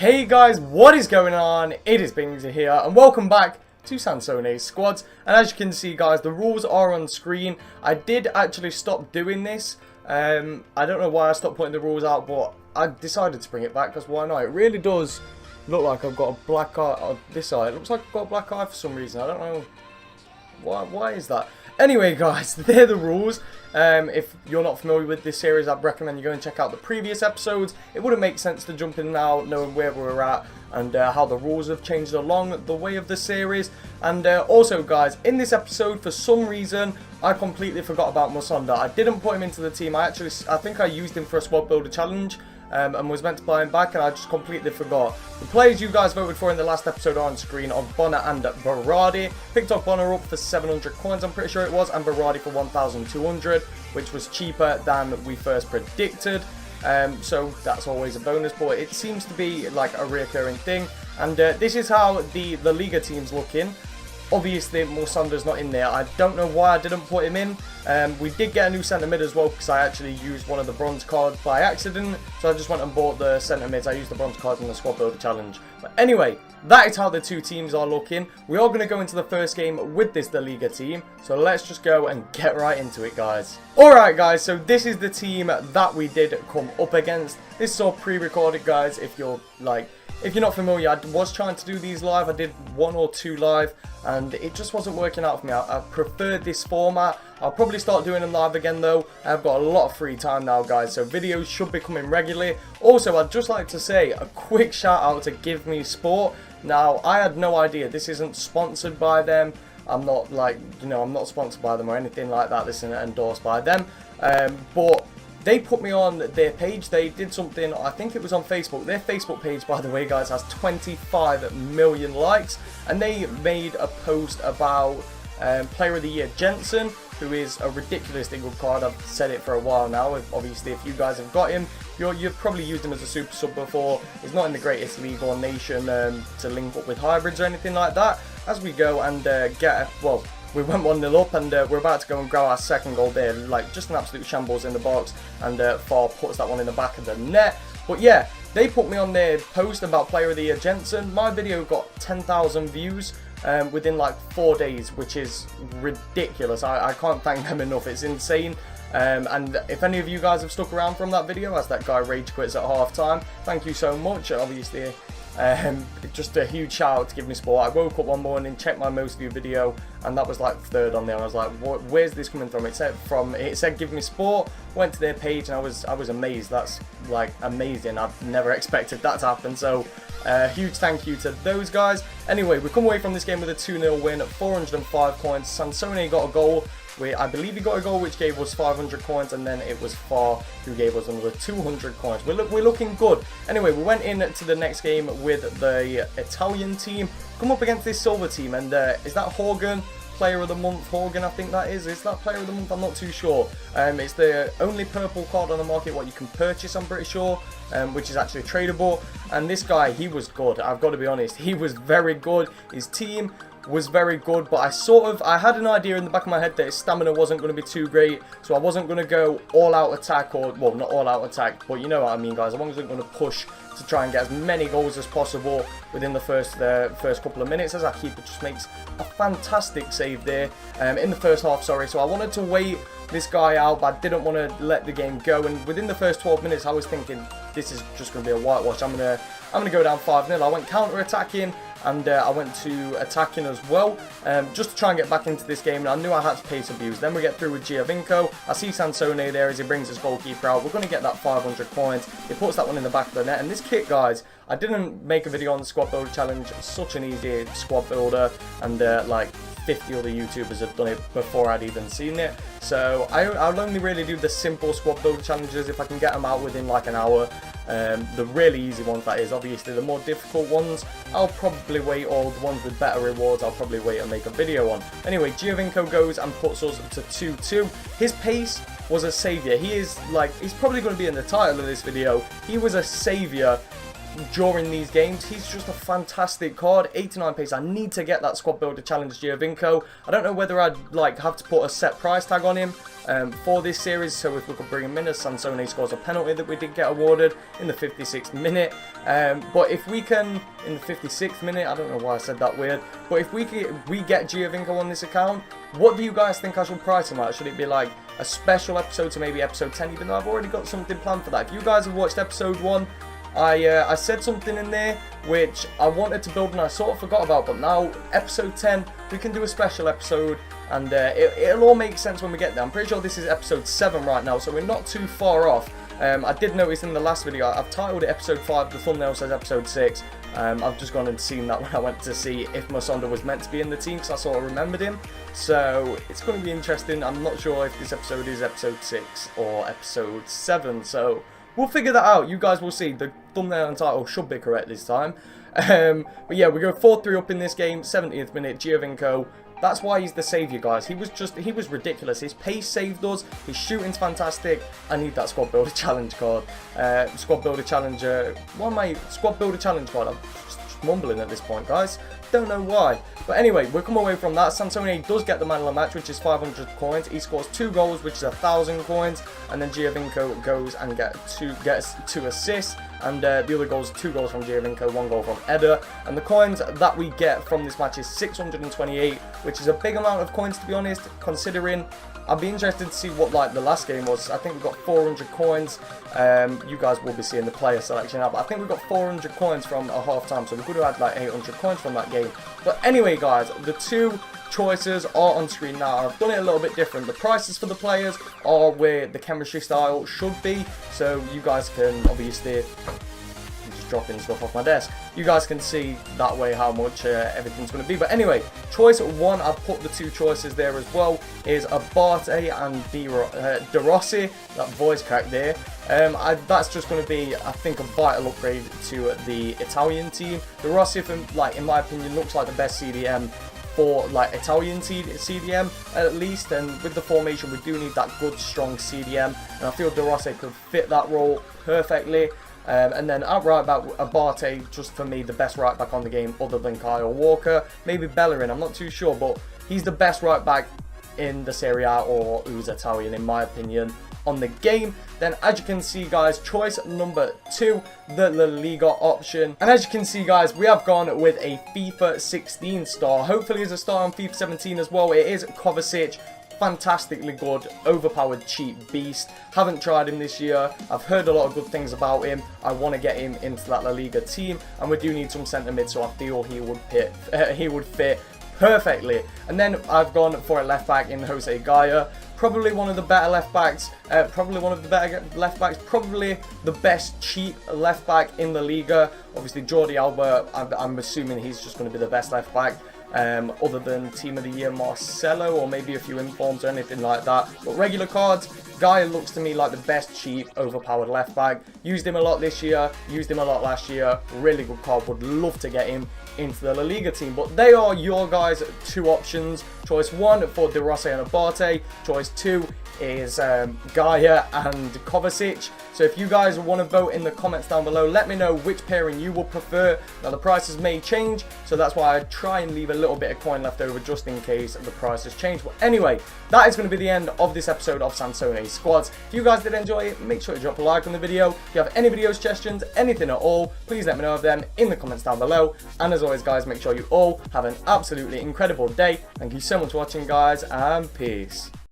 Hey guys, what is going on? It is Bingzy here, and welcome back to Sansones squads. And as you can see, guys, the rules are on screen. I did actually stop doing this. I don't know why I stopped putting the rules out, but I decided to bring it back because why not? It really does look like I've got a black eye on this eye. It looks like I've got a black eye for some reason. I don't know why is that. Anyway, guys, they're the rules. If you're not familiar with this series, I'd recommend you go and check out the previous episodes. It wouldn't make sense to jump in now knowing where we're at and how the rules have changed along the way of the series. And also, guys, in this episode, for some reason, I completely forgot about Musonda. I didn't put him into the team. I think I used him for a squad builder challenge. And was meant to buy him back, and I just completely forgot. The players you guys voted for in the last episode are on screen of Bonner and Berardi. Picked up Bonner up for 700 coins, I'm pretty sure it was, and Berardi for 1,200, which was cheaper than we first predicted. So that's always a bonus, but it seems to be like a recurring thing. And this is how the Liga team's looking. Obviously, Musonda's not in there. I don't know why I didn't put him in. We did get a new centre mid as well because I actually used one of the bronze cards by accident. So I just went and bought the centre mids. I used the bronze cards in the squad builder challenge. But anyway, that is how the two teams are looking. We are going to go into the first game with this La Liga team. So let's just go and get right into it, guys. Alright, guys. So this is the team that we did come up against. This is all pre-recorded, guys. If you're not familiar, I was trying to do these live. I did 1 or 2 live, and it just wasn't working out for me. I preferred this format. I'll probably start doing them live again, though. I've got a lot of free time now, guys, so videos should be coming regularly. Also, I'd just like to say a quick shout out to Give Me Sport. Now, I had no idea. This isn't sponsored by them. I'm not I'm not sponsored by them or anything like that. This isn't endorsed by them. But they put me on their page. They did something, I think it was on Facebook. Their Facebook page, by the way, guys, has 25 million likes. And they made a post about Player of the Year Jensen, who is a ridiculously good card. I've said it for a while now. Obviously, if you guys have got him, you've probably used him as a super sub before. He's not in the greatest league or nation to link up with hybrids or anything like that. As we go and we went 1-0 up, and we're about to go and grab our second goal there. Like, just an absolute shambles in the box, and Far puts that one in the back of the net. But yeah, they put me on their post about Player of the Year Jensen. My video got 10,000 views within like 4 days, which is ridiculous. I can't thank them enough. It's insane. And if any of you guys have stuck around from that video, as that guy rage quits at half time, thank you so much. Obviously, just a huge shout out to Give Me Sport. I woke up one morning, checked my most viewed video, and that was like 3rd on there. I was like, where's this coming from? It said Give Me Sport. Went to their page, and I was amazed. That's like amazing. I've never expected that to happen. So huge thank you to those guys. Anyway, we come away from this game with a 2-0 win at 405 coins. Sansone got a goal. I believe he got a goal which gave us 500 coins, and then it was Far who gave us another 200 coins. We're looking good. Anyway, we went into the next game with the Italian team. Come up against this silver team, and is that Horgan? Player of the Month, Horgan, I think that is. Is that Player of the Month? I'm not too sure. It's the only purple card on the market what you can purchase, I'm pretty sure, which is actually tradable. And this guy, he was good. I've got to be honest. He was very good. His team was very good, but I had an idea in the back of my head that his stamina wasn't going to be too great, so I wasn't going to go all out attack, or well, not all out attack, but you know what I mean, guys. I wasn't going to push to try and get as many goals as possible within the first couple of minutes, as our keeper just makes a fantastic save there in the first half, sorry. So I wanted to wait this guy out, but I didn't want to let the game go, and within the first 12 minutes I was thinking this is just going to be a whitewash. I'm gonna go down 5-0. I went counter-attacking, and I went to attacking as well, just to try and get back into this game, and I knew I had to pace abuse. Then we get through with Giovinco. I see Sansone there as he brings his goalkeeper out. We're going to get that 500 coins. He puts that one in the back of the net, and this kit, guys, I didn't make a video on the squad builder challenge. Such an easy squad builder, and like 50 other YouTubers have done it before I'd even seen it. So I'll only really do the simple squad builder challenges if I can get them out within like an hour. The really easy ones, that is. Obviously the more difficult ones I'll probably wait, or the ones with better rewards I'll probably wait and make a video on. Anyway, Giovinco goes and puts us to 2-2. His pace was a saviour. He is like, he's probably going to be in the title of this video. He was a saviour during these games. He's just a fantastic card. 89 pace. I need to get that squad builder challenge Giovinco. I don't know whether I'd like have to put a set price tag on him for this series. So if we could bring him in, as Sansones scores a penalty that we did get awarded in the 56th minute. But if we can, in the 56th minute, I don't know why I said that weird, but if we get Giovinco on this account, what do you guys think I should price him at? Should it be like a special episode to maybe episode 10, even though I've already got something planned for that? If you guys have watched episode 1, I said something in there which I wanted to build and I sort of forgot about, but now episode 10 we can do a special episode, and it'll all make sense when we get there. I'm pretty sure this is episode 7 right now, so we're not too far off. I did notice in the last video I've titled it episode 5, the thumbnail says episode 6. I've just gone and seen that when I went to see if Masonda was meant to be in the team, because I sort of remembered him. So it's going to be interesting. I'm not sure if this episode is episode 6 or episode 7, so we'll figure that out. You guys will see. The thumbnail and title should be correct this time. But yeah, we go 4-3 up in this game, 70th minute, Giovinco. That's why he's the saviour, guys. He was ridiculous. His pace saved us. His shooting's fantastic. I need that squad builder challenge card. Squad builder challenge. Squad builder challenge card? I'm just mumbling at this point, guys. Don't know why. But anyway, we'll come away from that. Sansones does get the man of the match, which is 500 coins. He scores 2 goals, which is 1,000 coins. And then Giovinco goes and gets 2 assists. And the other goals, 2 goals from Giovinco, 1 goal from Eder. And the coins that we get from this match is 628, which is a big amount of coins, to be honest, considering. I'd be interested to see what like the last game was. I think we got 400 coins. You guys will be seeing the player selection now, but I think we got 400 coins from a half time, so we could have had like 800 coins from that game. But anyway, guys, the 2 choices are on screen now. I've done it a little bit different. The prices for the players are where the chemistry style should be, so you guys can obviously, I'm just dropping stuff off my desk, you guys can see that way how much everything's going to be. But anyway, choice 1, I've put the 2 choices there as well, is Abate and De Rossi. That voice crack there. That's just going to be, I think, a vital upgrade to the Italian team. De Rossi, like, in my opinion, looks like the best CDM for like Italian CDM at least, and with the formation we do need that good strong CDM, and I feel De Rossi could fit that role perfectly. And then at right back, Abate, just for me the best right back on the game other than Kyle Walker, maybe Bellerin, I'm not too sure, but he's the best right back in the Serie A or who's Italian in my opinion on the game. Then as you can see, guys, choice number 2, the La Liga option, and as you can see, guys, we have gone with a FIFA 16 star. Hopefully as a star on FIFA 17 as well. It is Kovacic. Fantastically good, overpowered, cheap beast. Haven't tried him this year. I've heard a lot of good things about him. I want to get him into that La Liga team, and we do need some centre mid, so I feel he would fit perfectly. And then I've gone for a left back in Jose Gaia. Probably one of the better left backs. Probably the best cheap left back in the Liga. Obviously Jordi Alba, I'm assuming he's just going to be the best left back. Other than Team of the Year Marcelo, or maybe a few informs or anything like that. But regular cards, Gaia looks to me like the best cheap, overpowered left back. Used him a lot this year, used him a lot last year. Really good card, would love to get him into the La Liga team. But they are your guys' 2 options. Choice 1 for De Rossi and Abate. Choice 2 is Gaia and Kovacic. So if you guys want to vote in the comments down below, let me know which pairing you will prefer. Now the prices may change, so that's why I try and leave a little bit of coin left over just in case the prices change. But anyway, that is going to be the end of this episode of Sansones Squads. If you guys did enjoy it, make sure to drop a like on the video. If you have any video suggestions, anything at all, please let me know of them in the comments down below. And as always, guys, make sure you all have an absolutely incredible day. Thank you so much for watching, guys, and peace.